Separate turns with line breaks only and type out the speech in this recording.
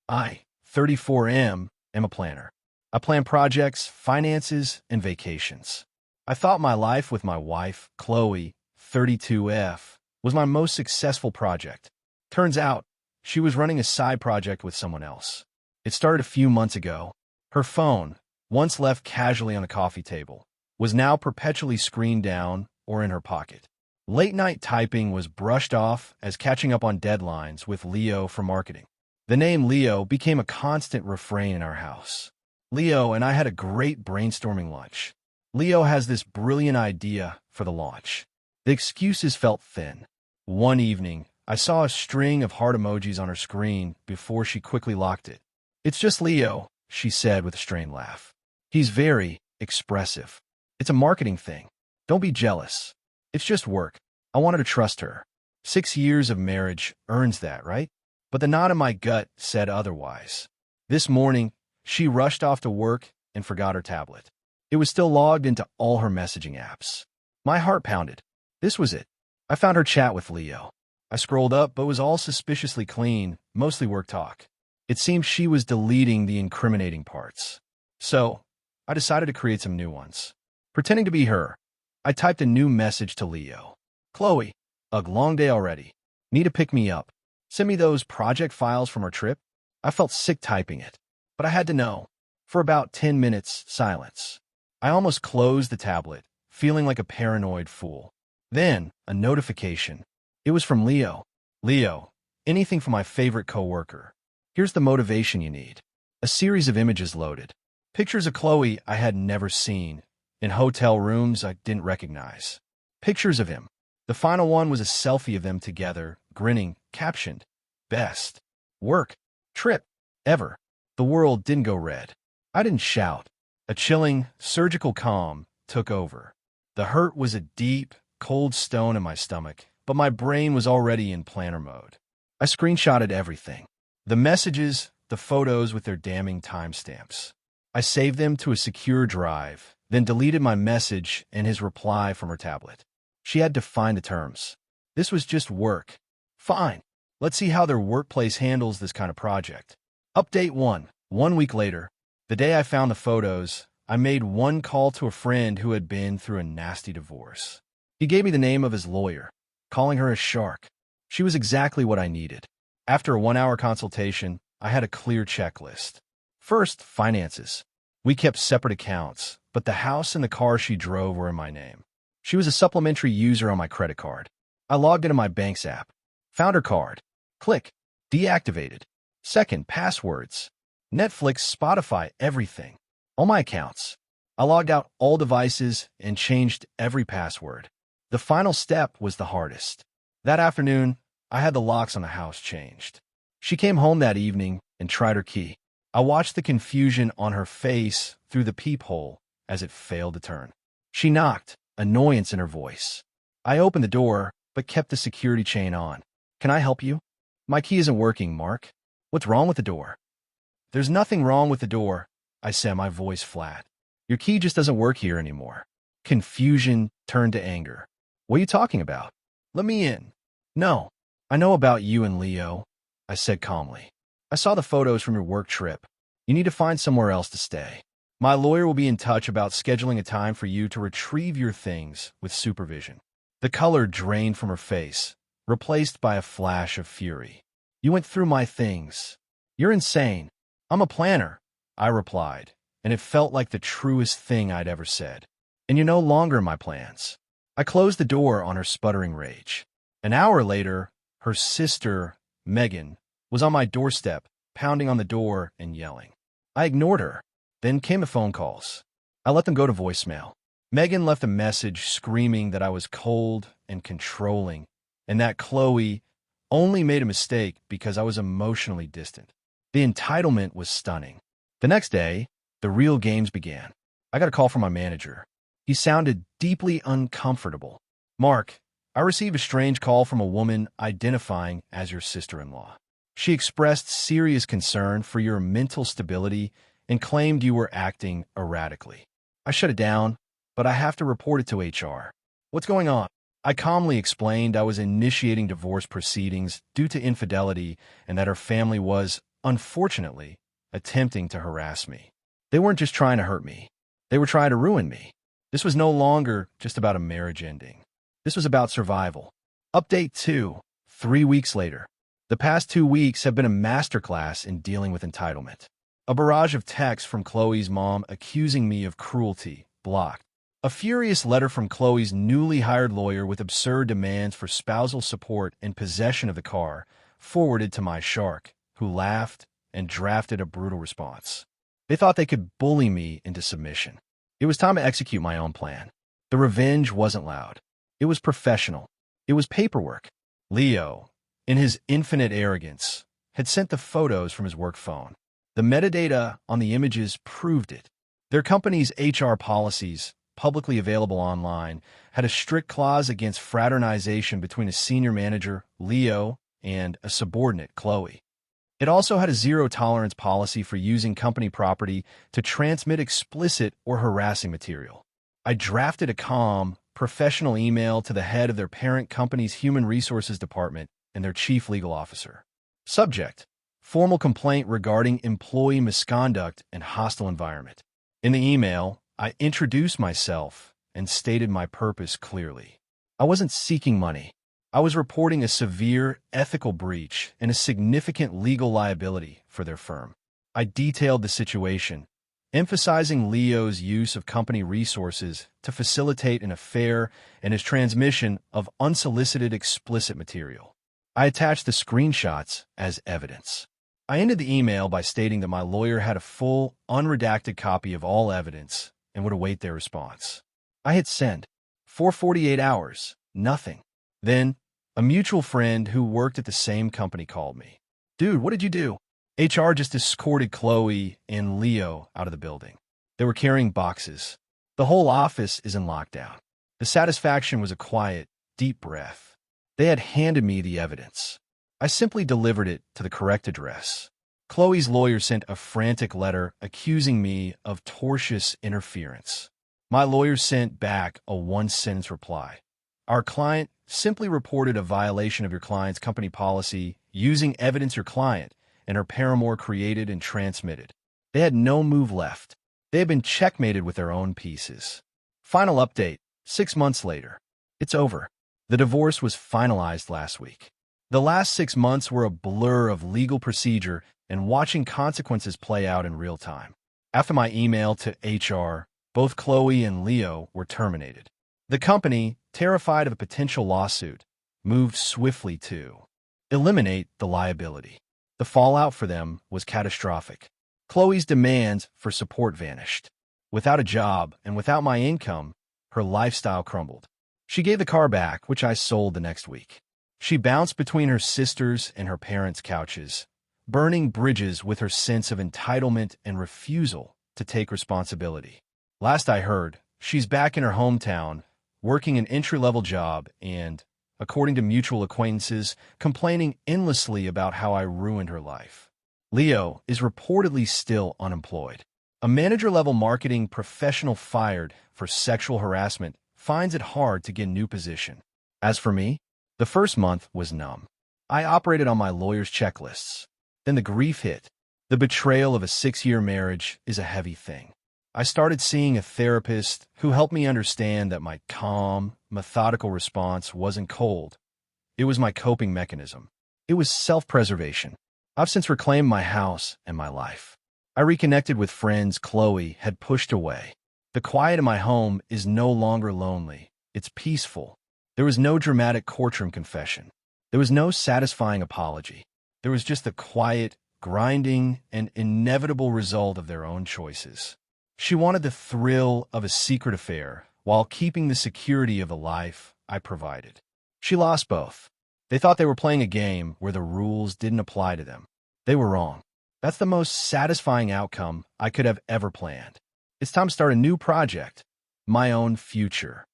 I, 34M, am a planner. I plan projects, finances, and vacations. I thought my life with my wife, Qley, 32F, was my most successful project. Turns out, she was running a side project with someone else. It started a few months ago. Her phone, once left casually on a coffee table, was now perpetually screened down or in her pocket. Late-night typing was brushed off as catching up on deadlines with Leo for marketing. The name Leo became a constant refrain in our house. Leo and I had a great brainstorming lunch. Leo has this brilliant idea for the launch. The excuses felt thin. One evening, I saw a string of heart emojis on her screen before she quickly locked it. "It's just Leo," she said with a strained laugh. "He's very expressive. It's a marketing thing. Don't be jealous. It's just work." I wanted to trust her. 6 years of marriage earns that, right? But the knot in my gut said otherwise. This morning, she rushed off to work and forgot her tablet. It was still logged into all her messaging apps. My heart pounded. This was it. I found her chat with Leo. I scrolled up, but it was all suspiciously clean, mostly work talk. It seemed she was deleting the incriminating parts. So, I decided to create some new ones. Pretending to be her, I typed a new message to Leo. "Qley, ugh, long day already. Need to pick me up. Send me those project files from our trip." I felt sick typing it, but I had to know. For about 10 minutes, silence. I almost closed the tablet, feeling like a paranoid fool. Then, a notification. It was from Leo. "Leo, anything from my favorite coworker. Here's the motivation you need." A series of images loaded. Pictures of Qley I had never seen, in hotel rooms I didn't recognize. Pictures of him. The final one was a selfie of them together, grinning, captioned, "Best work trip ever." The world didn't go red. I didn't shout. A chilling, surgical calm took over. The hurt was a deep, cold stone in my stomach, but my brain was already in planner mode. I screenshotted everything. The messages, the photos with their damning timestamps. I saved them to a secure drive, then deleted my message and his reply from her tablet. She had to find the terms. This was just work. Fine. Let's see how their workplace handles this kind of project. Update 1. 1 week later, the day I found the photos, I made one call to a friend who had been through a nasty divorce. He gave me the name of his lawyer, calling her a shark. She was exactly what I needed. After a 1-hour consultation, I had a clear checklist. First, finances. We kept separate accounts, but the house and the car she drove were in my name. She was a supplementary user on my credit card. I logged into my bank's app. Found her card. Click. Deactivated. Second, passwords. Netflix, Spotify, everything. All my accounts. I logged out all devices and changed every password. The final step was the hardest. That afternoon, I had the locks on the house changed. She came home that evening and tried her key. I watched the confusion on her face through the peephole as it failed to turn. She knocked, annoyance in her voice. I opened the door, but kept the security chain on. "Can I help you?" "My key isn't working, Mark." "What's wrong with the door?" "There's nothing wrong with the door," I said, my voice flat. "Your key just doesn't work here anymore." Confusion turned to anger. "What are you talking about?" "Let me in." "No. I know about you and Leo," I said calmly. "I saw the photos from your work trip. You need to find somewhere else to stay. My lawyer will be in touch about scheduling a time for you to retrieve your things with supervision." The color drained from her face, replaced by a flash of fury. "You went through my things. You're insane." "I'm a planner," I replied, and it felt like the truest thing I'd ever said. "And you're no longer in my plans." I closed the door on her sputtering rage. An hour later, her sister, Megan, was on my doorstep, pounding on the door and yelling. I ignored her. Then came the phone calls. I let them go to voicemail. Megan left a message screaming that I was cold and controlling, and that Qley only made a mistake because I was emotionally distant. The entitlement was stunning. The next day, the real games began. I got a call from my manager. He sounded deeply uncomfortable. "Mark, I received a strange call from a woman identifying as your sister-in-law. She expressed serious concern for your mental stability and claimed you were acting erratically." I shut it down, but I have to report it to HR. "What's going on?" I calmly explained I was initiating divorce proceedings due to infidelity and that her family was unfortunately, attempting to harass me. They weren't just trying to hurt me. They were trying to ruin me. This was no longer just about a marriage ending. This was about survival. Update 2. 3 weeks later. The past 2 weeks have been a masterclass in dealing with entitlement. A barrage of texts from Qley's mom accusing me of cruelty, blocked. A furious letter from Qley's newly hired lawyer with absurd demands for spousal support and possession of the car, forwarded to my shark, who laughed and drafted a brutal response. They thought they could bully me into submission. It was time to execute my own plan. The revenge wasn't loud. It was professional. It was paperwork. Leo, in his infinite arrogance, had sent the photos from his work phone. The metadata on the images proved it. Their company's HR policies, publicly available online, had a strict clause against fraternization between a senior manager, Leo, and a subordinate, Qley. It also had a zero-tolerance policy for using company property to transmit explicit or harassing material. I drafted a calm, professional email to the head of their parent company's human resources department and their chief legal officer. Subject: formal complaint regarding employee misconduct and hostile environment. In the email, I introduced myself and stated my purpose clearly. I wasn't seeking money. I was reporting a severe ethical breach and a significant legal liability for their firm. I detailed the situation, emphasizing Leo's use of company resources to facilitate an affair and his transmission of unsolicited explicit material. I attached the screenshots as evidence. I ended the email by stating that my lawyer had a full, unredacted copy of all evidence and would await their response. I hit send. For 48 hours, nothing. Then, a mutual friend who worked at the same company called me. "Dude, what did you do?" HR just escorted Qley and Leo out of the building. They were carrying boxes. The whole office is in lockdown. The satisfaction was a quiet, deep breath. They had handed me the evidence. I simply delivered it to the correct address. Qley's lawyer sent a frantic letter accusing me of tortious interference. My lawyer sent back a one-sentence reply. "Our client simply reported a violation of your client's company policy using evidence your client and her paramour created and transmitted." They had no move left. They had been checkmated with their own pieces. Final update, 6 months later. It's over. The divorce was finalized last week. The last 6 months were a blur of legal procedure and watching consequences play out in real time. After my email to HR, both Qley and Leo were terminated. The company, terrified of a potential lawsuit, moved swiftly to eliminate the liability. The fallout for them was catastrophic. Qley's demands for support vanished. Without a job and without my income, her lifestyle crumbled. She gave the car back, which I sold the next week. She bounced between her sister's and her parents' couches, burning bridges with her sense of entitlement and refusal to take responsibility. Last I heard, she's back in her hometown, working an entry-level job and, according to mutual acquaintances, complaining endlessly about how I ruined her life. Leo is reportedly still unemployed. A manager-level marketing professional fired for sexual harassment finds it hard to get a new position. As for me, the first month was numb. I operated on my lawyer's checklists. Then the grief hit. The betrayal of a 6-year marriage is a heavy thing. I started seeing a therapist who helped me understand that my calm, methodical response wasn't cold. It was my coping mechanism. It was self-preservation. I've since reclaimed my house and my life. I reconnected with friends Qley had pushed away. The quiet in my home is no longer lonely. It's peaceful. There was no dramatic courtroom confession. There was no satisfying apology. There was just the quiet, grinding, and inevitable result of their own choices. She wanted the thrill of a secret affair while keeping the security of a life I provided. She lost both. They thought they were playing a game where the rules didn't apply to them. They were wrong. That's the most satisfying outcome I could have ever planned. It's time to start a new project, my own future.